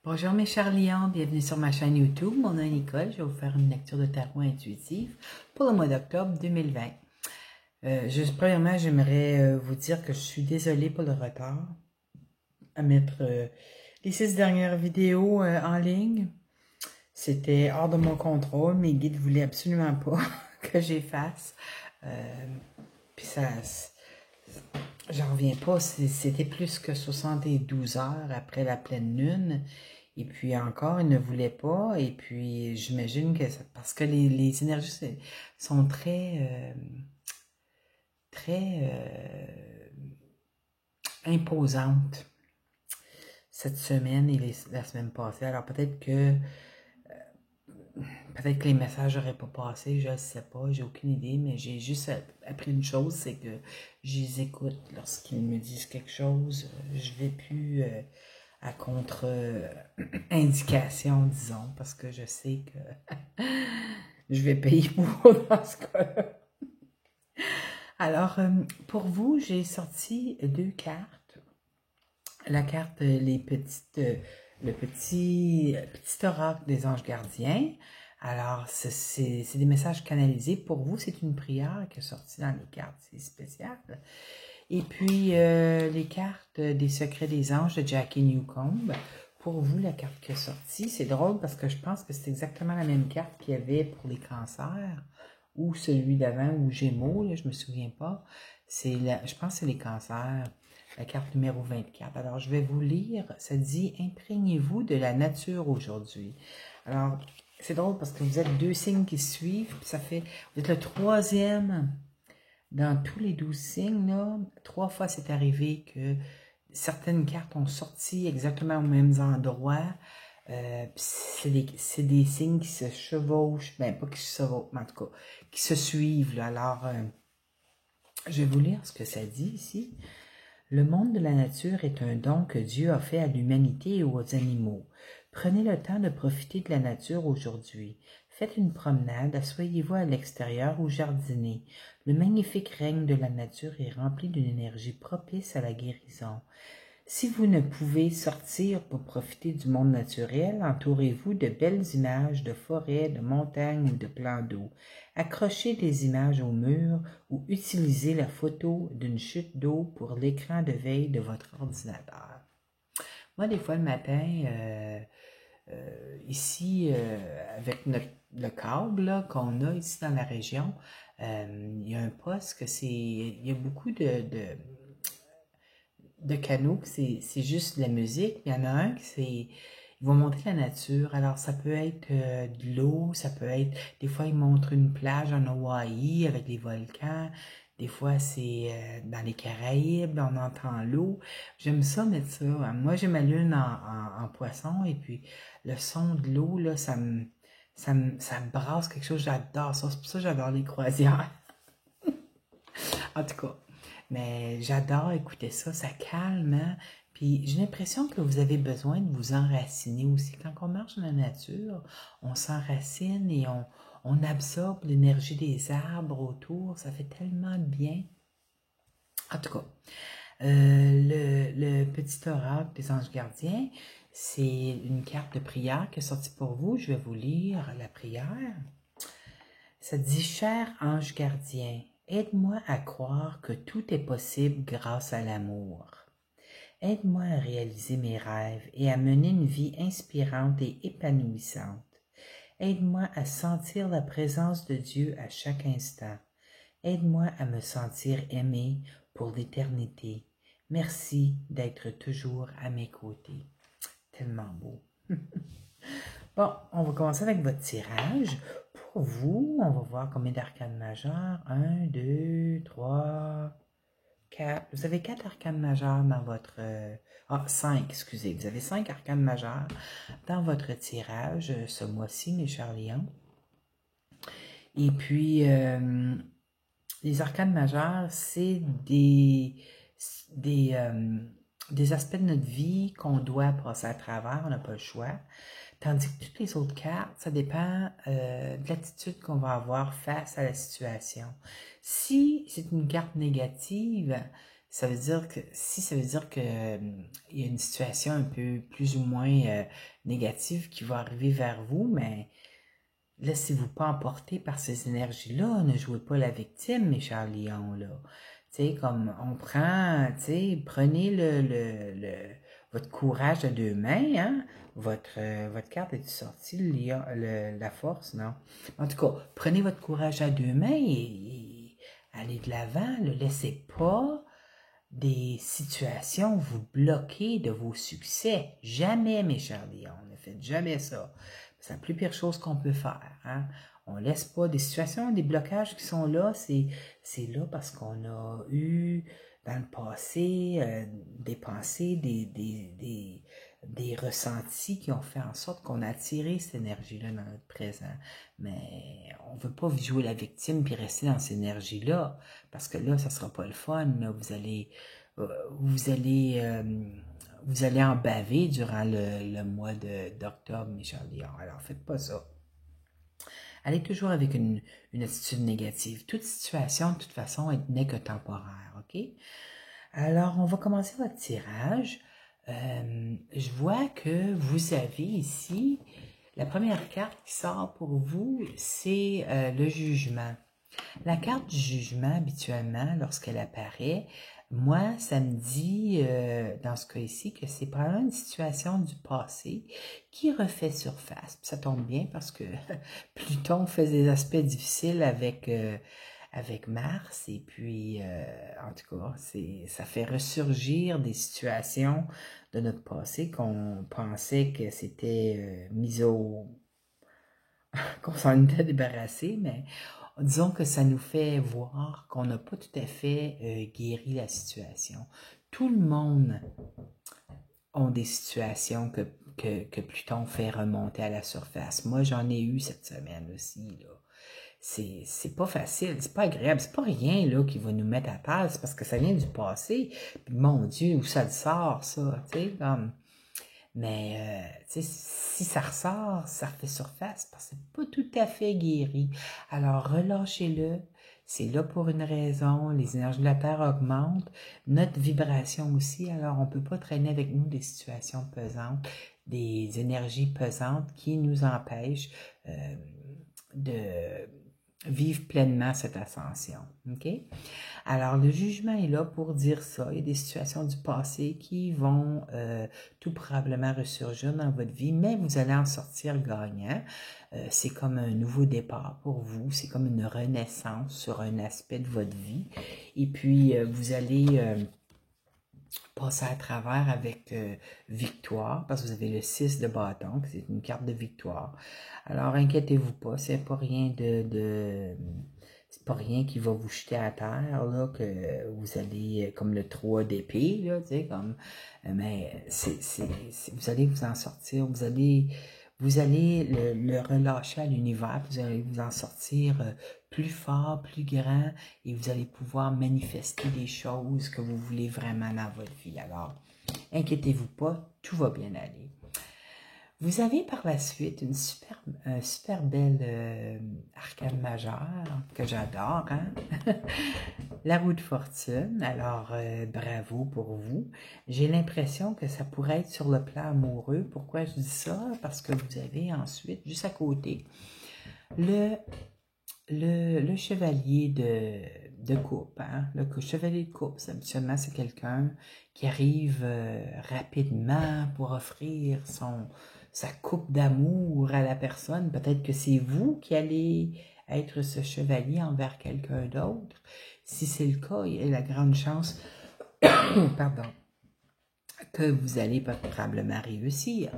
Bonjour mes chers lions, bienvenue sur ma chaîne YouTube. Mon nom est Nicole, je vais vous faire une lecture de tarot intuitive pour le mois d'octobre 2020. Premièrement, j'aimerais vous dire que je suis désolée pour le retard à mettre les 6 dernières vidéos en ligne. C'était hors de mon contrôle, mes guides voulaient absolument pas que j'efface. Puis ça... J'en reviens pas, c'était plus que 72 heures après la pleine lune. Et puis encore, il ne voulait pas. Et puis j'imagine que parce que les énergies sont très imposantes cette semaine et la semaine passée. Alors peut-être que les messages n'auraient pas passé, je ne sais pas, j'ai aucune idée, mais j'ai juste appris une chose, c'est que je les écoute lorsqu'ils me disent quelque chose. Je ne vais plus à contre-indication, disons, parce que je sais que je vais payer pour dans ce cas-là. Alors, pour vous, j'ai sorti 2 cartes. La carte, le petit oracle des anges gardiens. Alors, c'est des messages canalisés. Pour vous, c'est une prière qui est sortie dans les cartes. C'est spécial. Et puis, les cartes des secrets des anges de Jackie Newcomb. Pour vous, la carte qui est sortie, c'est drôle parce que je pense que c'est exactement la même carte qu'il y avait pour les cancers ou celui d'avant ou Gémeaux, là, je me souviens pas. Je pense que c'est les cancers. La carte numéro 24. Alors, je vais vous lire. Ça dit « Imprégnez-vous de la nature aujourd'hui ». Alors, c'est drôle parce que vous êtes 2 signes qui suivent. Puis ça fait, vous êtes le 3e dans tous les 12 signes. Là. 3 fois, c'est arrivé que certaines cartes ont sorti exactement aux mêmes endroits. C'est des signes qui se chevauchent. Ben, pas qui se chevauchent, mais en tout cas, qui se suivent. Là. Alors, je vais vous lire ce que ça dit ici. Le monde de la nature est un don que Dieu a fait à l'humanité et aux animaux. Prenez le temps de profiter de la nature aujourd'hui. Faites une promenade, asseyez-vous à l'extérieur ou jardinez. Le magnifique règne de la nature est rempli d'une énergie propice à la guérison. Si vous ne pouvez sortir pour profiter du monde naturel, entourez-vous de belles images de forêts, de montagnes ou de plans d'eau. Accrochez des images au mur ou utilisez la photo d'une chute d'eau pour l'écran de veille de votre ordinateur. Moi, des fois, le matin, ici, avec le câble qu'on a ici dans la région, il y a un poste que il y a beaucoup de canaux, c'est juste de la musique. Il y en a un ils vont montrer la nature. Alors, ça peut être de l'eau, ça peut être... Des fois, ils montrent une plage en Hawaï avec les volcans. Des fois, c'est dans les Caraïbes, on entend l'eau. J'aime ça mettre ça. Moi, j'ai ma lune en poisson et puis le son de l'eau, là, ça me brasse quelque chose. J'adore ça. C'est pour ça que j'adore les croisières. En tout cas. Mais j'adore écouter ça, ça calme, hein? Puis j'ai l'impression que vous avez besoin de vous enraciner aussi. Quand on marche dans la nature, on s'enracine et on absorbe l'énergie des arbres autour. Ça fait tellement de bien. En tout cas, le petit oracle des anges gardiens, c'est une carte de prière qui est sortie pour vous. Je vais vous lire la prière. Ça dit « Cher ange gardien, aide-moi à croire que tout est possible grâce à l'amour. Aide-moi à réaliser mes rêves et à mener une vie inspirante et épanouissante. Aide-moi à sentir la présence de Dieu à chaque instant. Aide-moi à me sentir aimé pour l'éternité. Merci d'être toujours à mes côtés. » Tellement beau. Bon, on va commencer avec votre tirage. Pour vous, on va voir combien d'arcanes majeures. 1, 2, 3, 4. Vous avez 4 arcanes majeures dans votre... 5, excusez. Vous avez 5 arcanes majeures dans votre tirage ce mois-ci, mes chers lions. Et puis, les arcanes majeures, c'est des aspects de notre vie qu'on doit passer à travers, on n'a pas le choix. Tandis que toutes les autres cartes, ça dépend de l'attitude qu'on va avoir face à la situation. Si c'est une carte négative, ça veut dire que si ça veut dire que il y a une situation un peu plus ou moins négative qui va arriver vers vous, mais laissez-vous pas emporter par ces énergies-là. Ne jouez pas la victime, mes chers lions, là. Tu sais, comme on prend, tu sais, prenez votre courage à deux mains, hein. Votre carte est sortie, la force, non? En tout cas, prenez votre courage à deux mains et allez de l'avant. Ne laissez pas des situations vous bloquer de vos succès. Jamais, mes chers lions, ne faites jamais ça. C'est la plus pire chose qu'on peut faire. Hein? On laisse pas des situations, des blocages qui sont là, c'est là parce qu'on a eu dans le passé des pensées, des ressentis qui ont fait en sorte qu'on a attiré cette énergie-là dans notre présent. Mais on veut pas jouer la victime puis rester dans cette énergie-là, parce que là, ça sera pas le fun. Là. Vous allez en baver durant le mois d'octobre, mes chers lions. Alors, faites pas ça. Allez toujours avec une attitude négative. Toute situation, de toute façon, n'est que temporaire, OK? Alors, on va commencer votre tirage. Je vois que vous avez ici, la première carte qui sort pour vous, c'est le jugement. La carte du jugement, habituellement, lorsqu'elle apparaît, moi, ça me dit, dans ce cas ici, que c'est probablement une situation du passé qui refait surface. Puis ça tombe bien parce que Pluton fait des aspects difficiles avec Mars, et puis, en tout cas, ça fait ressurgir des situations de notre passé qu'on pensait que c'était qu'on s'en était débarrassé, mais disons que ça nous fait voir qu'on n'a pas tout à fait guéri la situation. Tout le monde a des situations que Pluton fait remonter à la surface. Moi, j'en ai eu cette semaine aussi, là. C'est pas facile, c'est pas agréable, c'est pas rien là qui va nous mettre à terre, c'est parce que ça vient du passé. Puis mon Dieu, où ça le sort, ça, tu sais, comme. Mais tu sais, si ça ressort, ça refait surface parce que c'est pas tout à fait guéri. Alors relâchez-le. C'est là pour une raison. Les énergies de la Terre augmentent. Notre vibration aussi. Alors on peut pas traîner avec nous des situations pesantes, des énergies pesantes qui nous empêchent de vivre pleinement cette ascension. OK? Alors, le jugement est là pour dire ça. Il y a des situations du passé qui vont tout probablement ressurgir dans votre vie, mais vous allez en sortir gagnant. C'est comme un nouveau départ pour vous. C'est comme une renaissance sur un aspect de votre vie. Et puis, vous allez passer à travers avec victoire, parce que vous avez le 6 de bâton, c'est une carte de victoire. Alors, inquiétez-vous pas, c'est pas rien c'est pas rien qui va vous jeter à terre, là, que vous allez, comme le 3 d'épée, là, tu sais, comme, mais vous allez vous en sortir, vous allez le relâcher à l'univers, vous allez vous en sortir plus fort, plus grand, et vous allez pouvoir manifester des choses que vous voulez vraiment dans votre vie. Alors, inquiétez-vous pas, tout va bien aller. Vous avez par la suite une super belle arcane majeure que j'adore, hein? La roue de fortune. Alors, bravo pour vous. J'ai l'impression que ça pourrait être sur le plan amoureux. Pourquoi je dis ça? Parce que vous avez ensuite, juste à côté, le chevalier de coupe. Hein? Le chevalier de coupe, habituellement, c'est quelqu'un qui arrive rapidement pour offrir sa coupe d'amour à la personne. Peut-être que c'est vous qui allez être ce chevalier envers quelqu'un d'autre. Si c'est le cas, il y a la grande chance pardon, que vous allez probablement réussir.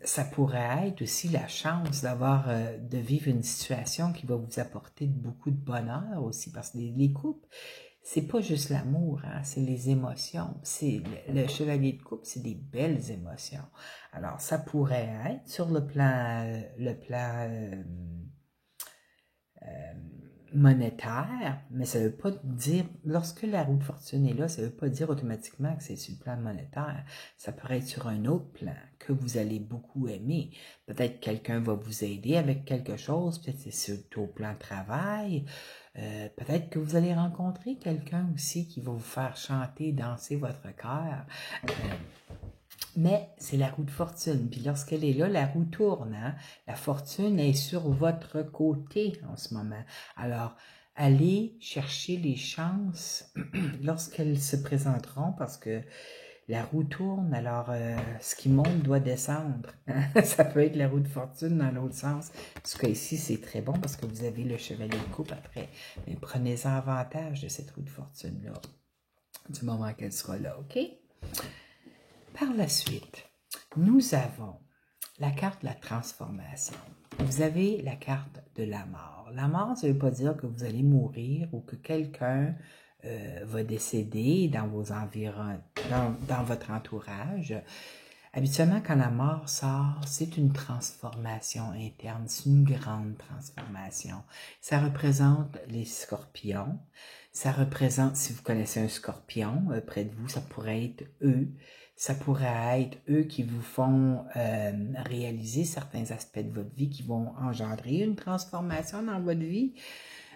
Ça pourrait être aussi la chance de vivre une situation qui va vous apporter beaucoup de bonheur aussi, parce que les couples, c'est pas juste l'amour, hein, c'est les émotions. Le chevalier de coupe, c'est des belles émotions. Alors, ça pourrait être sur le plan monétaire, mais ça veut pas dire, lorsque la roue de fortune est là, ça veut pas dire automatiquement que c'est sur le plan monétaire. Ça pourrait être sur un autre plan, que vous allez beaucoup aimer. Peut-être quelqu'un va vous aider avec quelque chose, peut-être c'est surtout au plan de travail. Peut-être que vous allez rencontrer quelqu'un aussi qui va vous faire chanter, danser votre cœur. Mais c'est la roue de fortune. Puis lorsqu'elle est là, la roue tourne. Hein? La fortune est sur votre côté en ce moment. Alors, allez chercher les chances lorsqu'elles se présenteront parce que la roue tourne. Alors, ce qui monte doit descendre. Ça peut être la roue de fortune dans l'autre sens. En tout cas, ici, c'est très bon parce que vous avez le chevalier de coupe après. Mais prenez-en avantage de cette roue de fortune-là du moment qu'elle sera là, OK? Par la suite, nous avons la carte de la transformation. Vous avez la carte de la mort. La mort, ça ne veut pas dire que vous allez mourir ou que quelqu'un va décéder dans vos environs, dans votre entourage. Habituellement, quand la mort sort, c'est une transformation interne, c'est une grande transformation. Ça représente les scorpions, ça représente, si vous connaissez un scorpion près de vous, ça pourrait être eux. Ça pourrait être eux qui vous font réaliser certains aspects de votre vie, qui vont engendrer une transformation dans votre vie,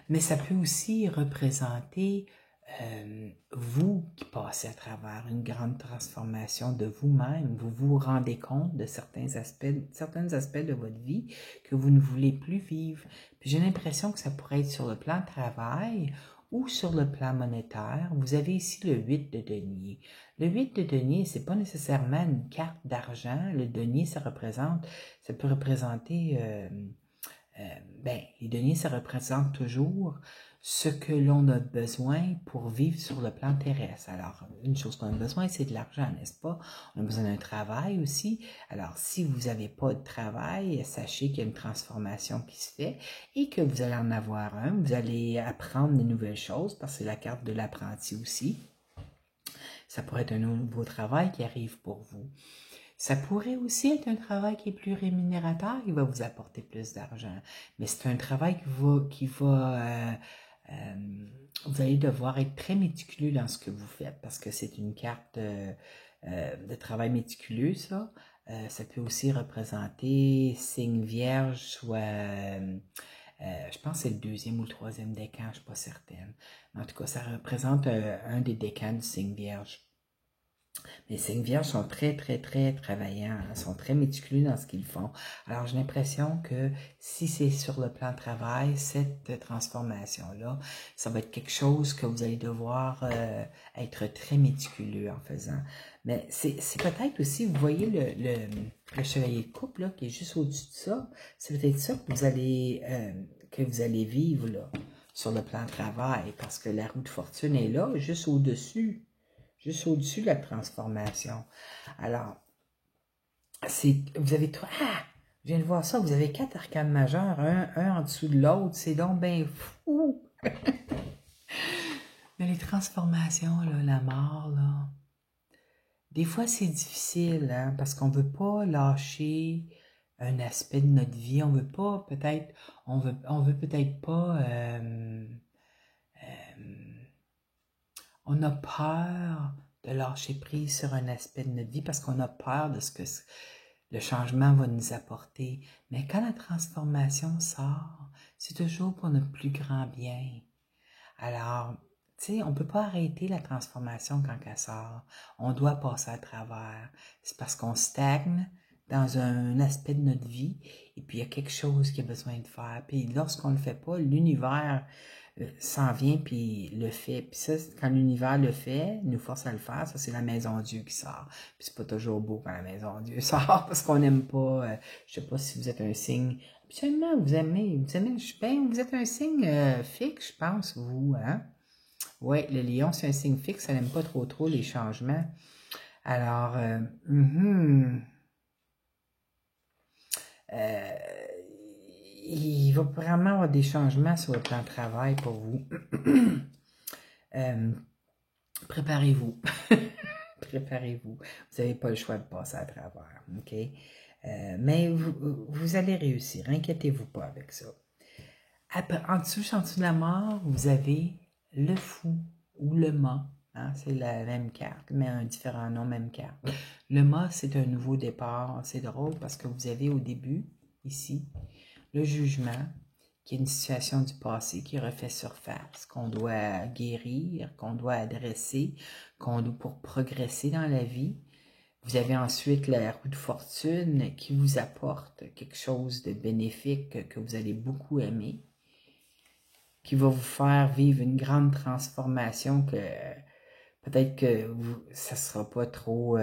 mais ça peut aussi représenter vous qui passez à travers une grande transformation de vous-même. Vous vous rendez compte de certains aspects de votre vie que vous ne voulez plus vivre. Puis j'ai l'impression que ça pourrait être sur le plan travail ou sur le plan monétaire. Vous avez ici le 8 de denier. Le 8 de denier, c'est pas nécessairement une carte d'argent. Le denier, ça peut représenter, les deniers, ça représente toujours ce que l'on a besoin pour vivre sur le plan terrestre. Alors, une chose qu'on a besoin, c'est de l'argent, n'est-ce pas? On a besoin d'un travail aussi. Alors, si vous n'avez pas de travail, sachez qu'il y a une transformation qui se fait et que vous allez en avoir un. Vous allez apprendre de nouvelles choses parce que c'est la carte de l'apprenti aussi. Ça pourrait être un nouveau travail qui arrive pour vous. Ça pourrait aussi être un travail qui est plus rémunérateur, qui va vous apporter plus d'argent. Mais c'est un travail vous allez devoir être très méticuleux dans ce que vous faites parce que c'est une carte de travail méticuleux, ça. Ça peut aussi représenter signe vierge, soit, je pense que c'est le deuxième ou le troisième décan, je ne suis pas certaine. Mais en tout cas, ça représente un des décans du signe vierge. Les signes vierges sont très, très, très travaillants, hein, sont très méticuleux dans ce qu'ils font. Alors, j'ai l'impression que si c'est sur le plan de travail, cette transformation-là, ça va être quelque chose que vous allez devoir être très méticuleux en faisant. Mais c'est peut-être aussi, vous voyez le chevalier de coupe, là, qui est juste au-dessus de ça, c'est peut-être ça que vous allez vivre, là, sur le plan de travail, parce que la roue de fortune est là, juste au-dessus de la transformation. Alors, vous avez trois, je viens de voir ça, vous avez 4 arcanes majeures, un en dessous de l'autre, c'est donc bien fou. Mais les transformations, là, la mort, là, des fois c'est difficile, hein, parce qu'on veut pas lâcher un aspect de notre vie, on veut peut-être pas, on a peur de lâcher prise sur un aspect de notre vie parce qu'on a peur de ce que le changement va nous apporter. Mais quand la transformation sort, c'est toujours pour notre plus grand bien. Alors, tu sais, on ne peut pas arrêter la transformation quand elle sort. On doit passer à travers. C'est parce qu'on stagne dans un aspect de notre vie et puis il y a quelque chose qui a besoin de faire. Puis lorsqu'on ne le fait pas, l'univers s'en vient puis le fait. Puis ça, quand l'univers le fait, nous force à le faire, ça c'est la maison Dieu qui sort. Puis c'est pas toujours beau quand la maison Dieu sort parce qu'on n'aime pas, je sais pas si vous êtes un signe, absolument vous aimez, vous êtes un signe fixe, je pense, vous, hein? Oui, le lion c'est un signe fixe, ça n'aime pas trop les changements. Alors, il va vraiment avoir des changements sur le plan de travail pour vous. Préparez-vous. Préparez-vous. Vous n'avez pas le choix de passer à travers. OK? Mais vous allez réussir. Inquiétez-vous pas avec ça. Après, en dessous de la mort, vous avez le fou ou le mât. Hein? C'est la même carte, mais un différent nom, même carte. Le mât, c'est un nouveau départ. C'est drôle parce que vous avez au début, ici, le jugement, qui est une situation du passé qui refait surface, qu'on doit guérir, qu'on doit adresser, qu'on doit pour progresser dans la vie. Vous avez ensuite la roue de fortune qui vous apporte quelque chose de bénéfique que vous allez beaucoup aimer, qui va vous faire vivre une grande transformation que peut-être que ça sera pas trop,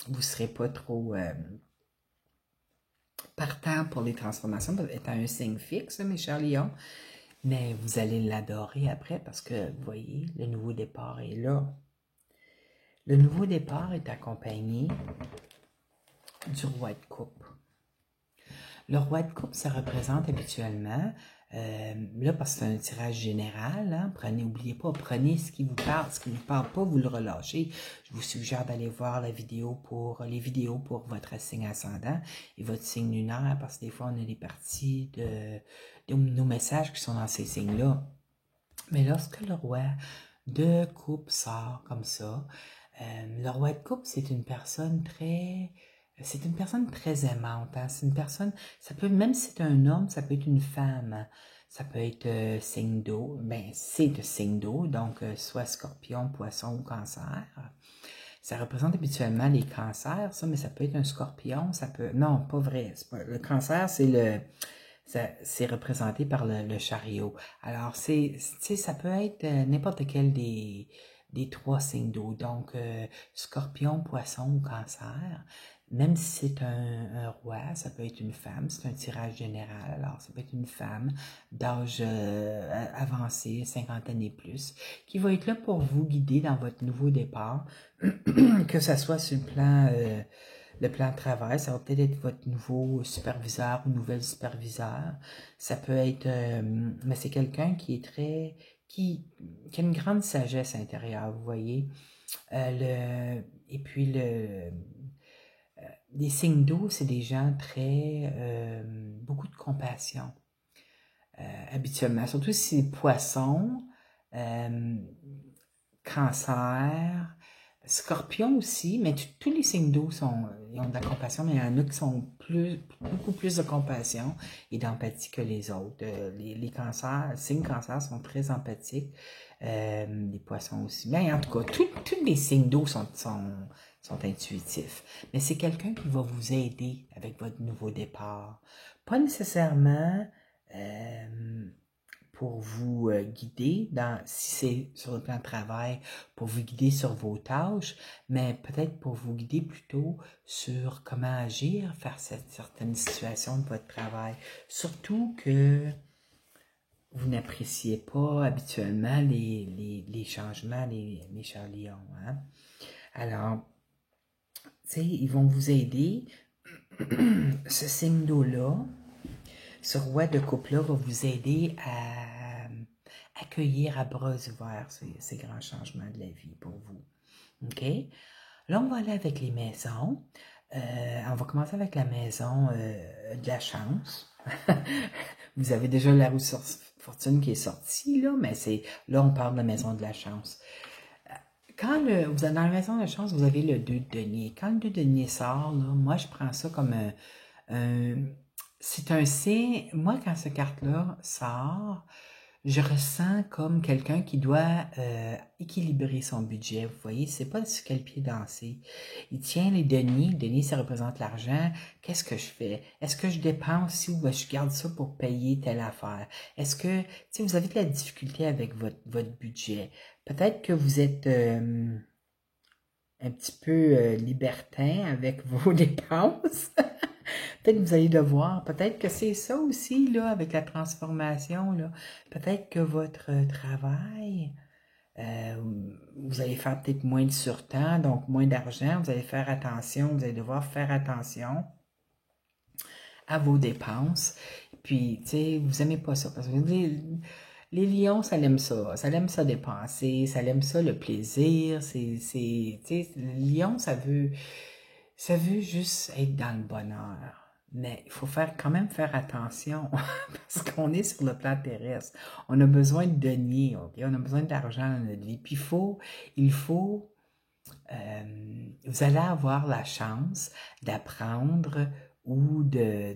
vous serez pas trop partant pour les transformations, étant un signe fixe, mes chers lions, mais vous allez l'adorer après parce que, vous voyez, le nouveau départ est là. Le nouveau départ est accompagné du roi de coupe. Le roi de coupe, ça représente habituellement, là, parce que c'est un tirage général, hein, n'oubliez pas, prenez ce qui vous parle, ce qui ne vous parle pas, vous le relâchez. Je vous suggère d'aller voir les vidéos pour votre signe ascendant et votre signe lunaire, parce que des fois, on a des parties de nos messages qui sont dans ces signes-là. Mais lorsque le roi de coupe sort comme ça, le roi de coupe, c'est une personne très aimante. Hein? C'est une personne, ça peut, même si c'est un homme, ça peut être une femme. Ça peut être signe d'eau. Ben, c'est signe d'eau, donc soit scorpion, poisson ou cancer. Ça représente habituellement les cancers, ça, mais ça peut être un scorpion, ça peut... Non, pas vrai. Le cancer, c'est représenté par le chariot. Alors, ça peut être n'importe quel des trois signes d'eau. Donc, scorpion, poisson ou cancer. Même si c'est un roi, ça peut être une femme. C'est un tirage général. Alors, ça peut être une femme d'âge avancé, 50 ans et plus, qui va être là pour vous guider dans votre nouveau départ, que ça soit sur le plan de travail, ça va peut-être être votre nouveau superviseur ou nouvelle superviseur. Ça peut être, mais c'est quelqu'un qui est qui a une grande sagesse intérieure, vous voyez. Et puis les signes d'eau, c'est des gens beaucoup de compassion, habituellement. Surtout si c'est poisson, cancer, scorpion aussi, mais tous les signes d'eau ils ont de la compassion, mais il y en a qui sont beaucoup plus de compassion et d'empathie que les autres. Les cancers, les signes cancers sont très empathiques, les poissons aussi. Mais en tout cas, tous les signes d'eau sont intuitifs. Mais c'est quelqu'un qui va vous aider avec votre nouveau départ. Pas nécessairement pour vous guider, si c'est sur le plan de travail, pour vous guider sur vos tâches, mais peut-être pour vous guider plutôt sur comment agir face à certaines situations de votre travail. Surtout que vous n'appréciez pas habituellement les changements, mes chers lions. Hein? Alors, tu sais, ils vont vous aider. Ce signe d'eau-là, ce roi de coupe-là va vous aider à accueillir à bras ouverts ces grands changements de la vie pour vous. OK? Là, on va aller avec les maisons. On va commencer avec la maison de la chance. Vous avez déjà la roue fortune qui est sortie, là, mais là, on parle de la maison de la chance. Quand vous êtes dans la maison de la chance, vous avez le 2 de denier. Quand le 2 de denier sort, là, moi, je prends ça comme c'est un signe. Moi, quand cette carte-là sort, je ressens comme quelqu'un qui doit équilibrer son budget. Vous voyez, c'est pas sur quel pied danser. Il tient les deniers. Deniers, ça représente l'argent. Qu'est-ce que je fais? Est-ce que je dépense ou je garde ça pour payer telle affaire? Est-ce que, si vous avez de la difficulté avec votre budget? Peut-être que vous êtes un petit peu libertin avec vos dépenses. Peut-être que vous allez devoir, peut-être que c'est ça aussi, là, avec la transformation, là. Peut-être que votre travail, vous allez faire peut-être moins de surtemps, donc moins d'argent, vous allez faire attention, vous allez devoir faire attention à vos dépenses. Puis, tu sais, vous aimez pas ça, parce que les lions, ça l'aime ça dépenser, ça l'aime ça le plaisir, tu sais, le lion, ça veut juste être dans le bonheur. Mais il faut quand même faire attention parce qu'on est sur le plan terrestre. On a besoin de deniers, OK? On a besoin d'argent dans notre vie. Puis vous allez avoir la chance d'apprendre ou de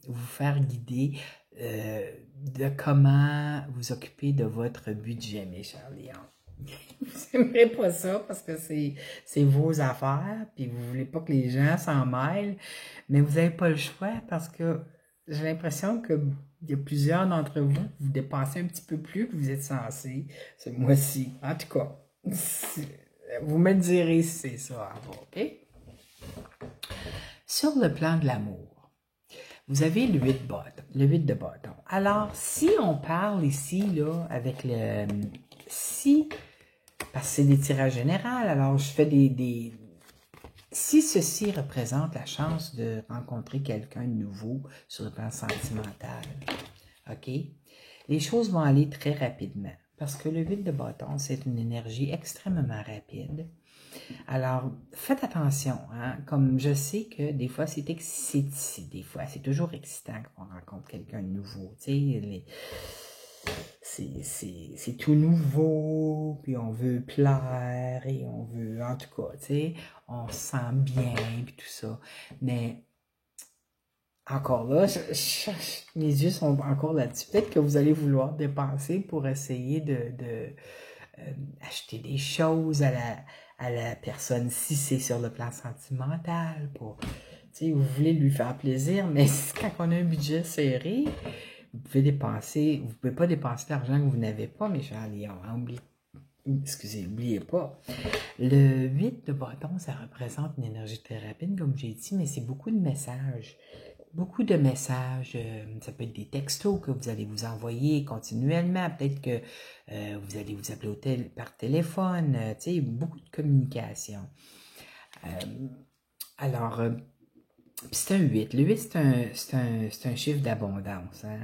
vous faire guider de comment vous occuper de votre budget, mes chers lions. Vous n'aimerez pas ça parce que c'est vos affaires, puis vous voulez pas que les gens s'en mêlent, mais vous n'avez pas le choix parce que j'ai l'impression que il y a plusieurs d'entre vous, vous dépensez un petit peu plus que vous êtes censé ce mois-ci. En tout cas, vous me direz si c'est ça, OK? Sur le plan de l'amour, vous avez le 8 de bâton. Alors, si on parle ici, là, avec le... parce que c'est des tirages généraux, alors je fais si ceci représente la chance de rencontrer quelqu'un de nouveau sur le plan sentimental, OK? Les choses vont aller très rapidement parce que le 8 de bâton, c'est une énergie extrêmement rapide. Alors, faites attention, hein? Comme je sais que des fois, c'est toujours excitant quand on rencontre quelqu'un de nouveau, tu sais, c'est tout nouveau, puis on veut plaire, et on veut, en tout cas, tu sais, on se sent bien, puis tout ça. Mais, encore là, mes yeux sont encore là-dessus. Peut-être que vous allez vouloir dépenser pour essayer de acheter des choses à la personne si c'est sur le plan sentimental. Vous voulez lui faire plaisir, mais quand on a un budget serré, vous pouvez pas dépenser l'argent que vous n'avez pas, mes chers lions. Oubliez pas. Le 8 de bâton, ça représente une énergie très rapide, comme j'ai dit, mais c'est beaucoup de messages. Beaucoup de messages, ça peut être des textos que vous allez vous envoyer continuellement, peut-être que vous allez vous appeler par téléphone, beaucoup de communication. Alors, c'est un 8. Le 8, c'est un chiffre d'abondance, hein?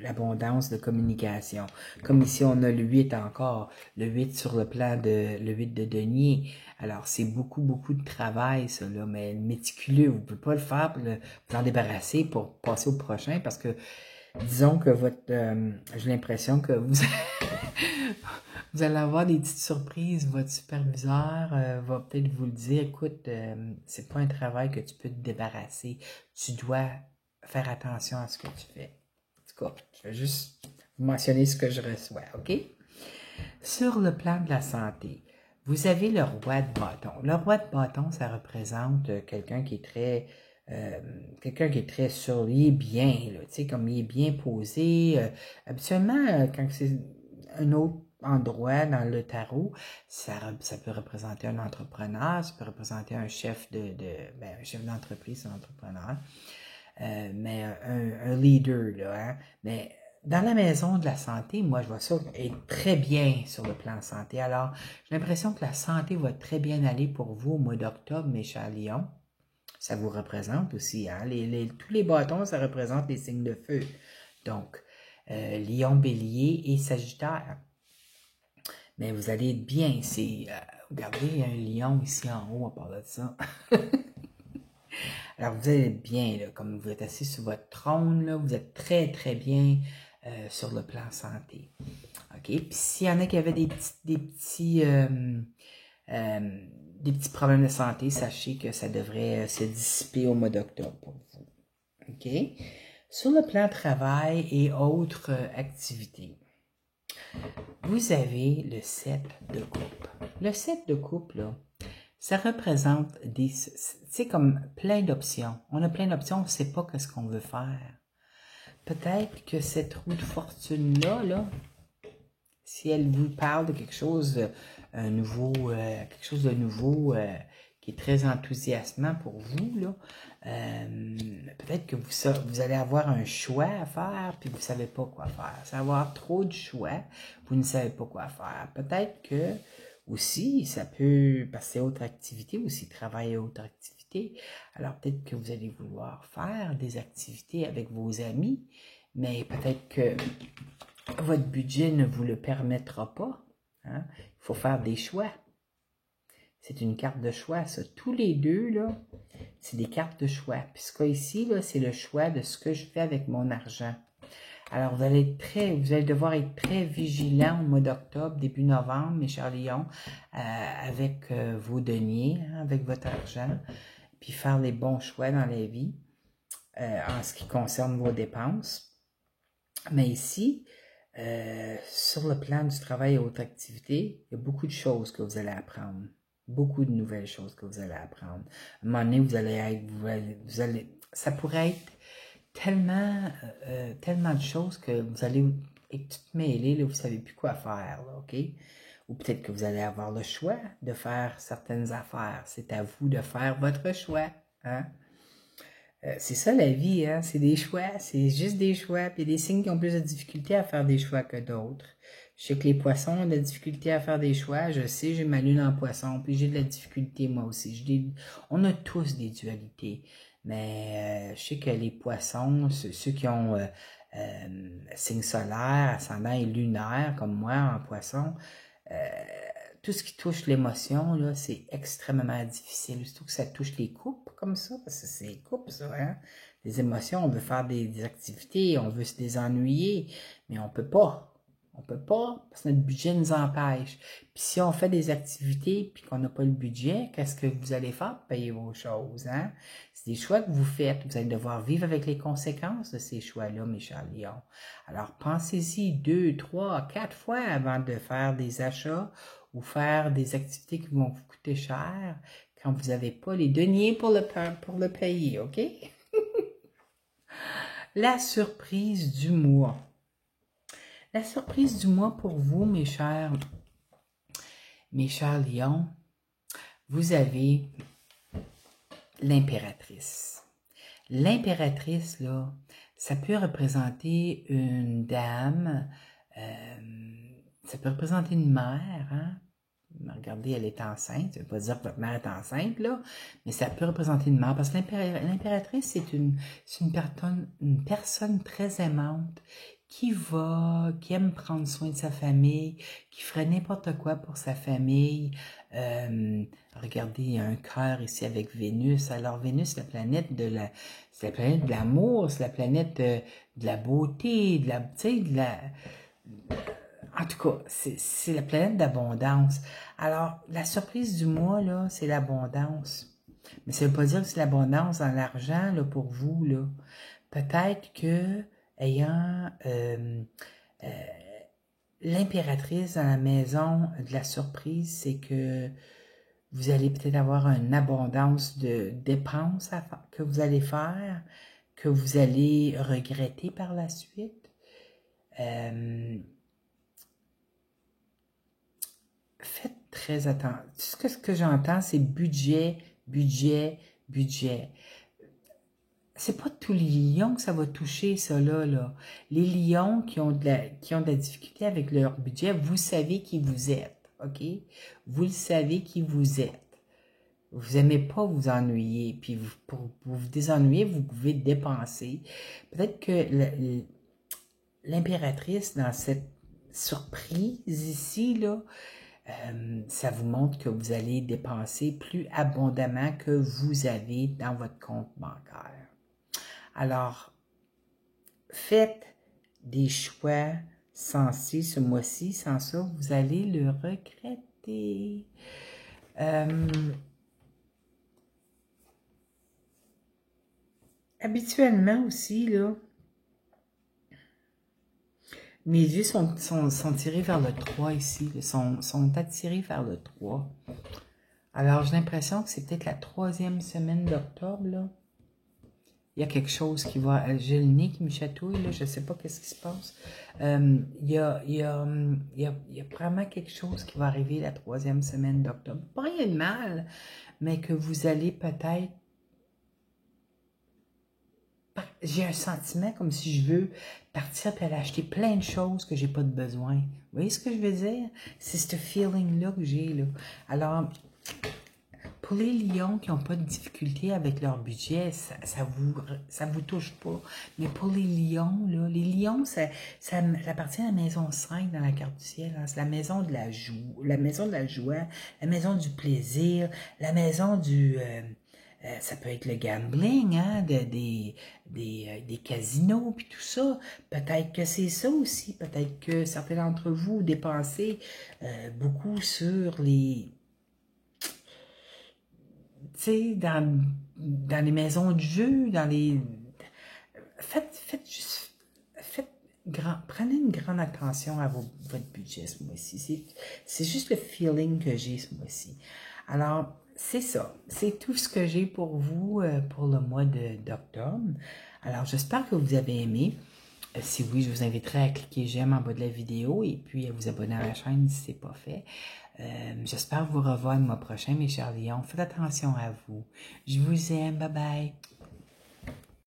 L'abondance de communication. Comme ici, on a le 8 encore, le 8 sur le plan le 8 de denier. Alors, c'est beaucoup, beaucoup de travail, ça, là, mais méticuleux. Vous ne pouvez pas le faire pour vous en débarrasser pour passer au prochain parce que, disons que j'ai l'impression que vous allez avoir des petites surprises. Votre superviseur va peut-être vous le dire. Écoute, c'est pas un travail que tu peux te débarrasser. Tu dois faire attention à ce que tu fais. En tout cas, je vais juste vous mentionner ce que je reçois, OK? Sur le plan de la santé, vous avez le roi de bâton. Le roi de bâton, ça représente quelqu'un qui est très sur, il est bien, là, tu sais, comme il est bien posé. Habituellement, quand c'est un autre endroit dans le tarot, ça peut représenter un entrepreneur, ça peut représenter un chef un chef d'entreprise, un entrepreneur, mais un leader, là, hein? Mais dans la maison de la santé, moi, je vois ça être très bien sur le plan santé. Alors, j'ai l'impression que la santé va très bien aller pour vous au mois d'octobre, mes chers lions. Ça vous représente aussi, hein? Tous les bâtons, ça représente les signes de feu. Donc, lion, bélier et sagittaire. Mais vous allez être bien. Regardez, il y a un lion ici en haut, à part de ça. Alors, vous allez être bien, là, comme vous êtes assis sur votre trône, là, vous êtes très, très bien sur le plan santé. OK? Puis s'il y en a qui avaient des petits problèmes de santé, sachez que ça devrait se dissiper au mois d'octobre pour vous. OK? Sur le plan travail et autres activités, vous avez le 7 de coupe. Le 7 de coupe, là, ça représente comme plein d'options. On a plein d'options, on ne sait pas ce qu'on veut faire. Peut-être que cette roue de fortune-là, si elle vous parle de quelque chose nouveau, qui est très enthousiasmant pour vous, là, peut-être que vous allez avoir un choix à faire, puis vous ne savez pas quoi faire. Ça va avoir trop de choix, vous ne savez pas quoi faire. Peut-être que aussi, ça peut passer à autre activité, aussi travailler à autre activité. Alors peut-être que vous allez vouloir faire des activités avec vos amis, mais peut-être que votre budget ne vous le permettra pas. Hein? Il faut faire des choix. c'est une carte de choix, ça. Tous les deux, là, c'est des cartes de choix. Puis ce cas ici, là, c'est le choix de ce que je fais avec mon argent. Alors, vous allez devoir être très vigilant au mois d'octobre, début novembre, mes chers lions, avec vos deniers, hein, avec votre argent, puis faire les bons choix dans la vie en ce qui concerne vos dépenses. Mais ici, sur le plan du travail et autres activités, il y a beaucoup de choses que vous allez apprendre. Beaucoup de nouvelles choses que vous allez apprendre. À un moment donné, vous allez ça pourrait être tellement de choses que vous allez être tout mêlé, là, vous ne savez plus quoi faire, là, OK? Ou peut-être que vous allez avoir le choix de faire certaines affaires. C'est à vous de faire votre choix, hein? C'est ça la vie, hein? C'est des choix, c'est juste des choix. Puis il y a des signes qui ont plus de difficulté à faire des choix que d'autres. Je sais que les poissons ont de la difficulté à faire des choix. Je sais, j'ai ma lune en poisson, puis j'ai de la difficulté moi aussi. On a tous des dualités. Mais je sais que les poissons, ceux qui ont signe solaire, ascendant et lunaire, comme moi en poisson, tout ce qui touche l'émotion, là, c'est extrêmement difficile. Surtout que ça touche les couples comme ça, parce que c'est les couples, ça, hein? Les émotions, on veut faire des activités, on veut se désennuyer, mais on peut pas. On peut pas, parce que notre budget nous empêche. Puis si on fait des activités puis qu'on n'a pas le budget, qu'est-ce que vous allez faire pour payer vos choses, hein? C'est des choix que vous faites. Vous allez devoir vivre avec les conséquences de ces choix-là, mes chers lions. Alors, pensez-y 2, 3, 4 fois avant de faire des achats ou faire des activités qui vont vous coûter cher quand vous n'avez pas les deniers pour le payer, OK? La surprise du mois. La surprise du mois pour vous, mes chers lions, vous avez l'impératrice. L'impératrice, là, ça peut représenter une dame, ça peut représenter une mère, hein? Regardez, elle est enceinte, ça ne veut pas dire que votre mère est enceinte, là, mais ça peut représenter une mère, parce que l'impératrice, c'est une personne très aimante, qui aime prendre soin de sa famille, qui ferait n'importe quoi pour sa famille. Regardez, il y a un cœur ici avec Vénus. Alors, Vénus, c'est la planète c'est la planète de l'amour, c'est la planète de la beauté, en tout cas, c'est la planète d'abondance. Alors, la surprise du mois, là, c'est l'abondance. Mais ça ne veut pas dire que c'est l'abondance dans l'argent, là, pour vous, là. Peut-être que, ayant l'impératrice dans la maison de la surprise, c'est que vous allez peut-être avoir une abondance de dépenses que vous allez faire, que vous allez regretter par la suite. Faites très attention. Ce que j'entends, c'est budget, budget, budget. C'est pas tous les lions que ça va toucher, ça là. Les lions qui ont de la difficulté avec leur budget, vous savez qui vous êtes, OK? Vous le savez qui vous êtes. Vous n'aimez pas vous ennuyer, puis pour vous désennuyer, vous pouvez dépenser. Peut-être que l'impératrice, dans cette surprise ici, là, ça vous montre que vous allez dépenser plus abondamment que vous avez dans votre compte bancaire. Alors, faites des choix sensés ce mois-ci. Sans ça, vous allez le regretter. Habituellement aussi, là, mes yeux sont tirés vers le 3 ici, sont attirés vers le 3. Alors, j'ai l'impression que c'est peut-être la 3e semaine d'octobre, là. Il y a quelque chose qui va... J'ai le nez qui me chatouille, là, je ne sais pas qu'est-ce qui se passe. Il y a vraiment quelque chose qui va arriver la 3e semaine d'octobre. Pas rien de mal, mais que vous allez peut-être... J'ai un sentiment comme si je veux partir et aller acheter plein de choses que j'ai pas de besoin. Vous voyez ce que je veux dire? C'est ce feeling-là que j'ai, là. Alors, Pour les lions qui n'ont pas de difficulté avec leur budget, ça vous touche pas. Mais pour les lions, là, les lions, ça appartient à la maison 5 dans la carte du ciel. Hein. C'est la maison de la joie, la maison du plaisir, la maison du... ça peut être le gambling, hein, des casinos, puis tout ça. Peut-être que c'est ça aussi. Peut-être que certains d'entre vous dépensez beaucoup sur les... Tu sais, dans les maisons de jeu, dans les... Prenez une grande attention à votre budget ce mois-ci. C'est juste le feeling que j'ai ce mois-ci. Alors, c'est ça. C'est tout ce que j'ai pour vous pour le mois d'octobre. Alors, j'espère que vous avez aimé. Si oui, je vous inviterai à cliquer j'aime en bas de la vidéo et puis à vous abonner à la chaîne si ce n'est pas fait. J'espère vous revoir le mois prochain, mes chers lions. Faites attention à vous. Je vous aime. Bye bye.